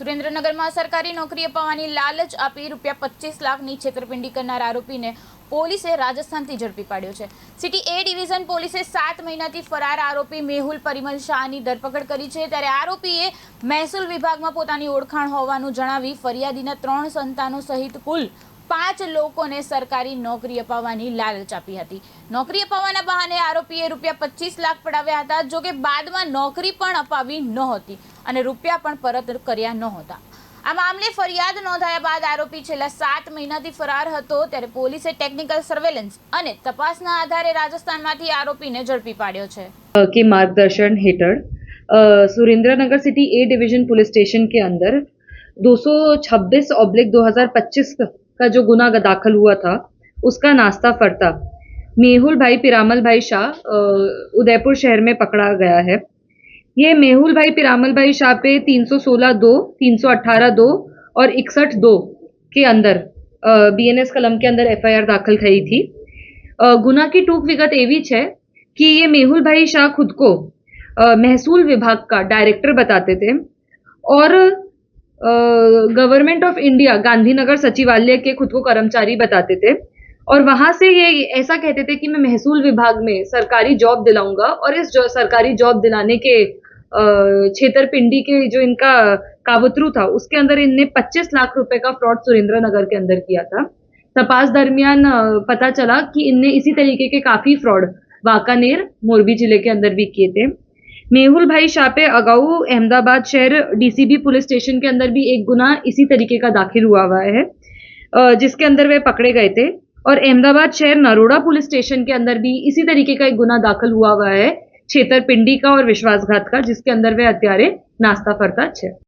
સુરેન્દ્રનગરમાં સરકારી નોકરી અપાવવાની લાલચ આપી ₹25 લાખની છેતરપિંડી કરનાર આરોપીને પોલીસે રાજસ્થાનથી ઝડપી પાડ્યો છે। સિટી એ ડિવિઝન પોલીસે 7 મહિનાથી ફરાર આરોપી મેહુલ પરિમલ શાહની ધરપકડ કરી છે। ત્યારે આરોપીએ મહેસૂલ વિભાગમાં પોતાની ઓળખાણ હોવાનું જણાવી ફરિયાદીના 3 સંતાનો સહિત કુલ 5 લોકોને સરકારી નોકરી અપાવવાની લાલચ આપી હતી। નોકરી અપાવવાના બહાને આરોપીએ ₹25 લાખ પડાવ્યા હતા, જો કે બાદમાં નોકરી પણ અપાવી નહોતી અને રૂપિયા પણ પરત કર્યા નહોતા। આ મામલે ફરિયાદ નોંધાયા બાદ આરોપી છેલ્લા 7 મહિનાથી ફરાર હતો। ત્યારે પોલીસે ટેકનિકલ સર્વેલન્સ અને તપાસના આધારે રાજસ્થાનમાંથી આરોપીને ઝડપી પાડ્યો છે। के मार्गदर्शन हेठળ Surendranagar city A division police station के अंदर 226/2025 का जो गुना दाखिल हुआ था, उसका नाश्ता फरता मेहुल भाई पिरामल भाई शाह उदयपुर शहर में पकड़ा गया है। ये मेहुल भाई पिरामल भाई शाह पे 316(2), 318(2) और 61(2) के अंदर BNS कलम के अंदर FIR दाखिल थी थी। गुना की टूक विगत एवी है कि ये मेहुल भाई शाह खुद को महसूल विभाग का डायरेक्टर बताते थे और गवर्नमेंट ऑफ इंडिया गांधीनगर सचिवालय के खुद को कर्मचारी बताते थे और वहां से ये ऐसा कहते थे कि मैं महसूल विभाग में सरकारी जॉब दिलाऊंगा और इस सरकारी जॉब दिलाने के छेतरपिंडी के जो इनका कावतरू था, उसके अंदर इनने 25 लाख रुपए का फ्रॉड सुरेंद्रनगर के अंदर किया था। तपास दरमियान पता चला कि इनने इसी तरीके के काफी फ्रॉड वाकानेर मोरबी जिले के अंदर भी किए थे। मेहुल भाई शाह पे अगाऊ अहमदाबाद शहर DCB पुलिस स्टेशन के अंदर भी एक गुना इसी तरीके का दाखिल हुआ है, जिसके अंदर वे पकड़े गए थे। और अहमदाबाद शहर नरोड़ा पुलिस स्टेशन के अंदर भी इसी तरीके का एक गुना दाखिल हुआ है, छेतरपिंडी का और विश्वासघात का, जिसके अंदर वे हत्यारे नाश्ता फरता है।